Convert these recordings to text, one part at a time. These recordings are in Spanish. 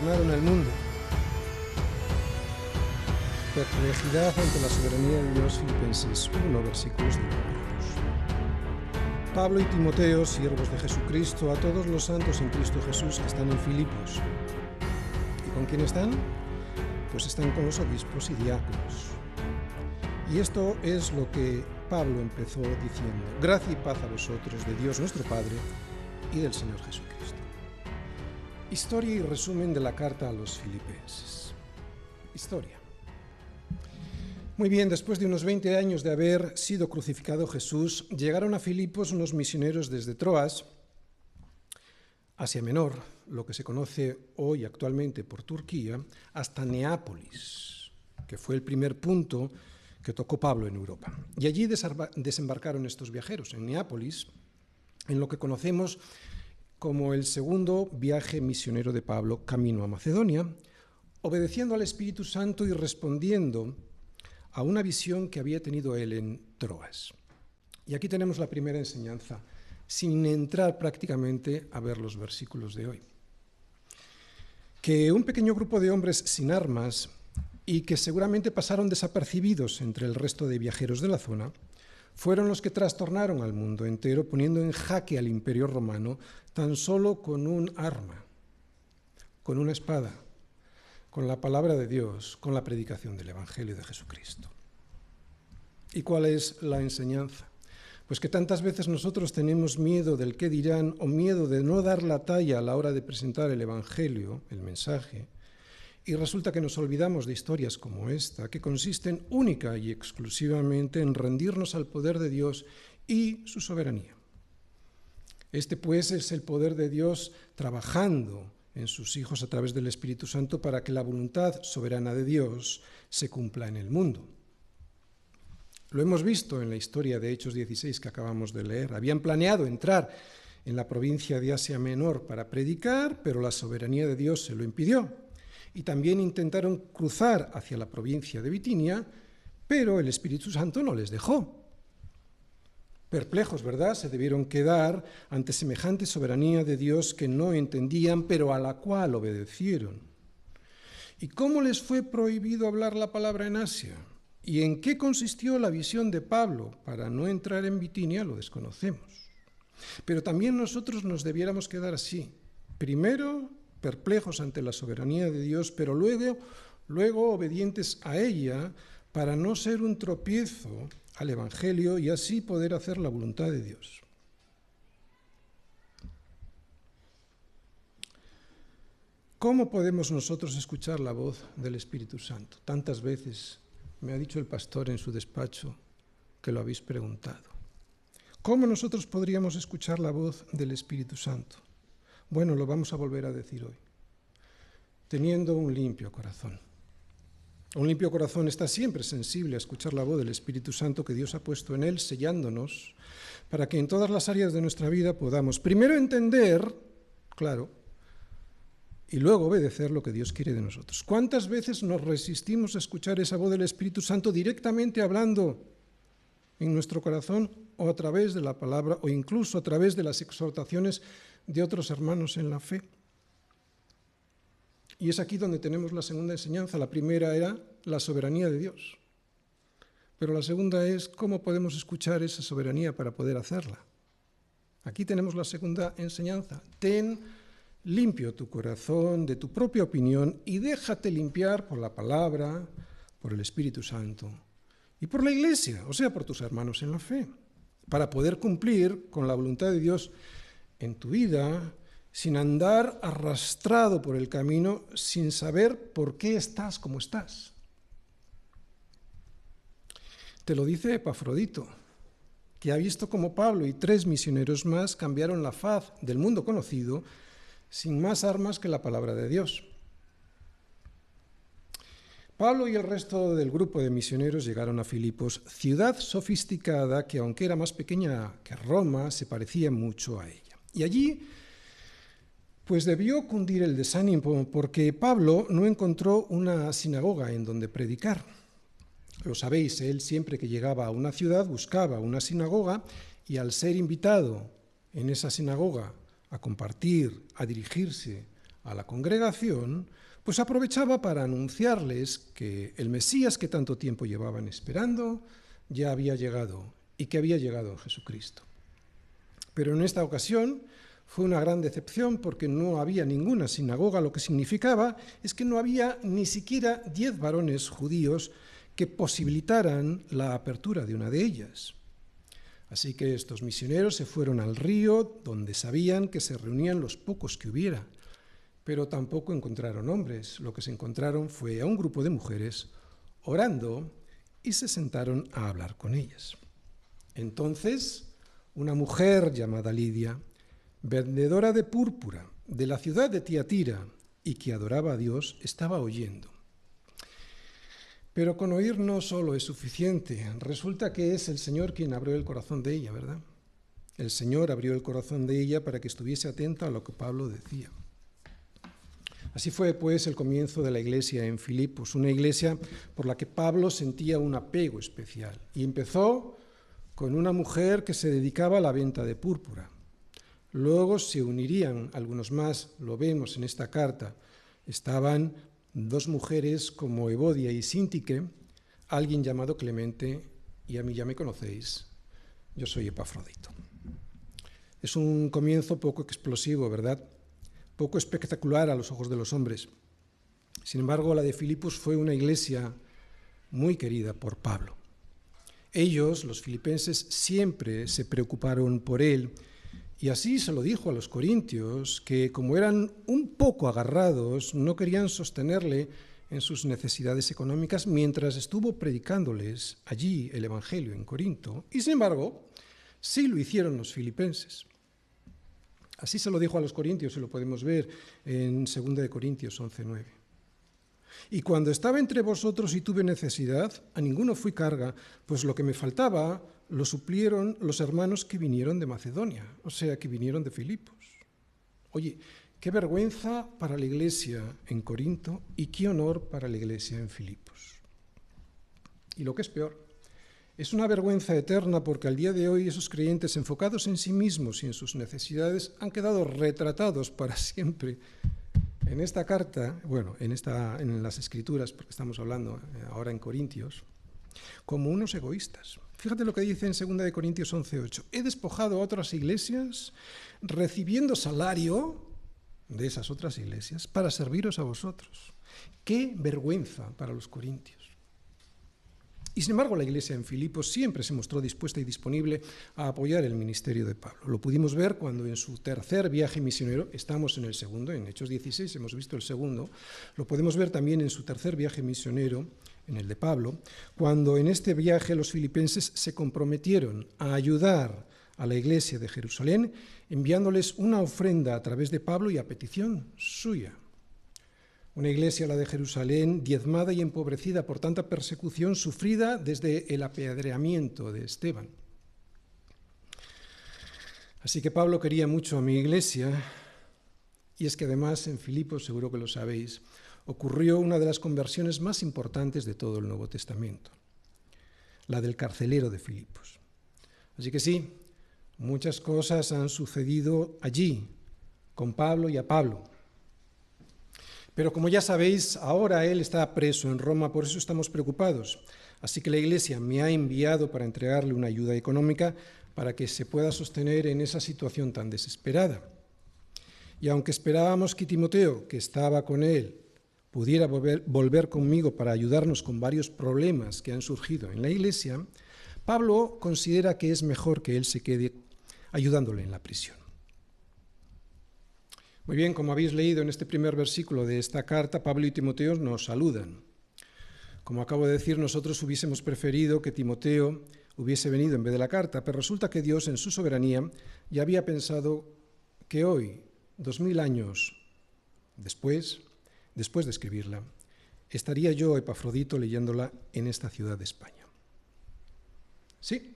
gobernaron el mundo. Perplejidad ante la soberanía de Dios, Filipenses 1, versículos 1 al 2. Pablo y Timoteo, siervos de Jesucristo, a todos los santos en Cristo Jesús que están en Filipos. ¿Y con quién están? Pues están con los obispos y diáconos. Y esto es lo que Pablo empezó diciendo: gracia y paz a vosotros de Dios nuestro Padre y del Señor Jesucristo. Historia y resumen de la carta a los filipenses. Historia. Muy bien, después de unos 20 años de haber sido crucificado Jesús, llegaron a Filipos unos misioneros desde Troas, Asia Menor, lo que se conoce hoy actualmente por Turquía, hasta Neápolis, que fue el primer punto que tocó Pablo en Europa. Y allí desembarcaron estos viajeros, en Neápolis, en lo que conocemos como el segundo viaje misionero de Pablo, camino a Macedonia, obedeciendo al Espíritu Santo y respondiendo a una visión que había tenido él en Troas. Y aquí tenemos la primera enseñanza, sin entrar prácticamente a ver los versículos de hoy. Que un pequeño grupo de hombres sin armas y que seguramente pasaron desapercibidos entre el resto de viajeros de la zona, fueron los que trastornaron al mundo entero, poniendo en jaque al Imperio Romano tan solo con un arma, con una espada, con la palabra de Dios, con la predicación del Evangelio de Jesucristo. ¿Y cuál es la enseñanza? Pues que tantas veces nosotros tenemos miedo del qué dirán o miedo de no dar la talla a la hora de presentar el Evangelio, el mensaje, y resulta que nos olvidamos de historias como esta, que consisten única y exclusivamente en rendirnos al poder de Dios y su soberanía. Este, pues, es el poder de Dios trabajando en sus hijos a través del Espíritu Santo para que la voluntad soberana de Dios se cumpla en el mundo. Lo hemos visto en la historia de Hechos 16 que acabamos de leer. Habían planeado entrar en la provincia de Asia Menor para predicar, pero la soberanía de Dios se lo impidió. Y también intentaron cruzar hacia la provincia de Bitinia, pero el Espíritu Santo no les dejó. Perplejos, ¿verdad? Se debieron quedar ante semejante soberanía de Dios que no entendían, pero a la cual obedecieron. ¿Y cómo les fue prohibido hablar la palabra en Asia? ¿Y en qué consistió la visión de Pablo para no entrar en Bitinia? Lo desconocemos. Pero también nosotros nos debiéramos quedar así. Primero, perplejos ante la soberanía de Dios, pero luego obedientes a ella para no ser un tropiezo al Evangelio y así poder hacer la voluntad de Dios. ¿Cómo podemos nosotros escuchar la voz del Espíritu Santo? Tantas veces me ha dicho el pastor en su despacho que lo habéis preguntado. ¿Cómo nosotros podríamos escuchar la voz del Espíritu Santo? Bueno, lo vamos a volver a decir hoy. Teniendo un limpio corazón. Un limpio corazón está siempre sensible a escuchar la voz del Espíritu Santo que Dios ha puesto en él, sellándonos, para que en todas las áreas de nuestra vida podamos primero entender, claro, y luego obedecer lo que Dios quiere de nosotros. ¿Cuántas veces nos resistimos a escuchar esa voz del Espíritu Santo directamente hablando en nuestro corazón o a través de la palabra o incluso a través de las exhortaciones de otros hermanos en la fe? Y es aquí donde tenemos la segunda enseñanza. La primera era la soberanía de Dios. Pero la segunda es cómo podemos escuchar esa soberanía para poder hacerla. Aquí tenemos la segunda enseñanza. Ten limpio tu corazón de tu propia opinión y déjate limpiar por la palabra, por el Espíritu Santo y por la Iglesia, o sea, por tus hermanos en la fe, para poder cumplir con la voluntad de Dios en tu vida, sin andar arrastrado por el camino, sin saber por qué estás como estás. Te lo dice Epafrodito, que ha visto cómo Pablo y 3 misioneros más cambiaron la faz del mundo conocido sin más armas que la palabra de Dios. Pablo y el resto del grupo de misioneros llegaron a Filipos, ciudad sofisticada que, aunque era más pequeña que Roma, se parecía mucho a ella. Y allí pues debió cundir el desánimo porque Pablo no encontró una sinagoga en donde predicar. Lo sabéis, él siempre que llegaba a una ciudad buscaba una sinagoga y al ser invitado en esa sinagoga a compartir, a dirigirse a la congregación, pues aprovechaba para anunciarles que el Mesías que tanto tiempo llevaban esperando ya había llegado y que había llegado en Jesucristo. Pero en esta ocasión fue una gran decepción porque no había ninguna sinagoga, lo que significaba es que no había ni siquiera 10 varones judíos que posibilitaran la apertura de una de ellas. Así que estos misioneros se fueron al río, donde sabían que se reunían los pocos que hubiera, pero tampoco encontraron hombres. Lo que se encontraron fue a un grupo de mujeres orando y se sentaron a hablar con ellas. Entonces, una mujer llamada Lidia, vendedora de púrpura de la ciudad de Tiatira y que adoraba a Dios, estaba oyendo. Pero con oír no solo es suficiente, resulta que es el Señor quien abrió el corazón de ella, ¿verdad? El Señor abrió el corazón de ella para que estuviese atenta a lo que Pablo decía. Así fue, pues, el comienzo de la iglesia en Filipos, una iglesia por la que Pablo sentía un apego especial. Y empezó con una mujer que se dedicaba a la venta de púrpura. Luego se unirían algunos más, lo vemos en esta carta. Estaban 2 mujeres como Evodia y Síntique, alguien llamado Clemente, y a mí ya me conocéis, yo soy Epafrodito. Es un comienzo poco explosivo, ¿verdad? Poco espectacular a los ojos de los hombres. Sin embargo, la de Filipos fue una iglesia muy querida por Pablo. Ellos, los filipenses, siempre se preocuparon por él, y así se lo dijo a los corintios, que como eran un poco agarrados, no querían sostenerle en sus necesidades económicas mientras estuvo predicándoles allí el Evangelio en Corinto, y sin embargo, sí lo hicieron los filipenses. Así se lo dijo a los corintios, y lo podemos ver en 2 Corintios 11:9. Y cuando estaba entre vosotros y tuve necesidad, a ninguno fui carga, pues lo que me faltaba lo suplieron los hermanos que vinieron de Macedonia, o sea, que vinieron de Filipos. Oye, qué vergüenza para la iglesia en Corinto y qué honor para la iglesia en Filipos. Y lo que es peor, es una vergüenza eterna porque al día de hoy esos creyentes enfocados en sí mismos y en sus necesidades han quedado retratados para siempre en esta carta, bueno, en las Escrituras, porque estamos hablando ahora en Corintios, como unos egoístas. Fíjate lo que dice en 2 Corintios 11:8. He despojado a otras iglesias recibiendo salario de esas otras iglesias para serviros a vosotros. ¡Qué vergüenza para los corintios! Y sin embargo, la iglesia en Filipos siempre se mostró dispuesta y disponible a apoyar el ministerio de Pablo. Lo pudimos ver cuando en su tercer viaje misionero, estamos en el segundo, en Hechos 16 hemos visto el segundo, lo podemos ver también en su tercer viaje misionero, en el de Pablo, cuando en este viaje los filipenses se comprometieron a ayudar a la iglesia de Jerusalén, enviándoles una ofrenda a través de Pablo y a petición suya. Una iglesia, la de Jerusalén, diezmada y empobrecida por tanta persecución sufrida desde el apedreamiento de Esteban. Así que Pablo quería mucho a mi iglesia, y es que además en Filipos, seguro que lo sabéis, ocurrió una de las conversiones más importantes de todo el Nuevo Testamento, la del carcelero de Filipos. Así que sí, muchas cosas han sucedido allí, con Pablo y a Pablo. Pero como ya sabéis, ahora él está preso en Roma, por eso estamos preocupados. Así que la Iglesia me ha enviado para entregarle una ayuda económica para que se pueda sostener en esa situación tan desesperada. Y aunque esperábamos que Timoteo, que estaba con él, pudiera volver conmigo para ayudarnos con varios problemas que han surgido en la Iglesia, Pablo considera que es mejor que él se quede ayudándole en la prisión. Muy bien, como habéis leído en este primer versículo de esta carta, Pablo y Timoteo nos saludan. Como acabo de decir, nosotros hubiésemos preferido que Timoteo hubiese venido en vez de la carta, pero resulta que Dios, en su soberanía, ya había pensado que hoy, 2000 años después de escribirla, estaría yo, Epafrodito, leyéndola en esta ciudad de España. Sí.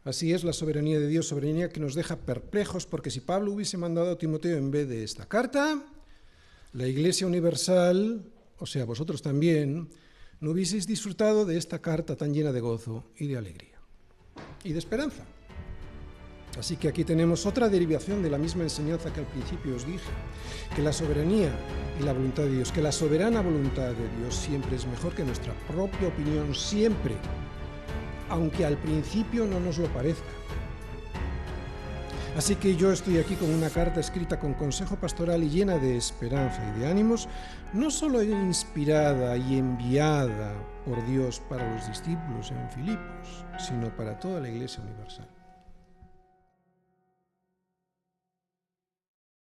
Así es la soberanía de Dios, soberanía que nos deja perplejos, porque si Pablo hubiese mandado a Timoteo en vez de esta carta, la Iglesia Universal, o sea, vosotros también, no hubieseis disfrutado de esta carta tan llena de gozo y de alegría y de esperanza. Así que aquí tenemos otra derivación de la misma enseñanza que al principio os dije, que la soberanía y la voluntad de Dios, que la soberana voluntad de Dios siempre es mejor que nuestra propia opinión, siempre, aunque al principio no nos lo parezca. Así que yo estoy aquí con una carta escrita con consejo pastoral y llena de esperanza y de ánimos, no solo inspirada y enviada por Dios para los discípulos en Filipos, sino para toda la Iglesia universal.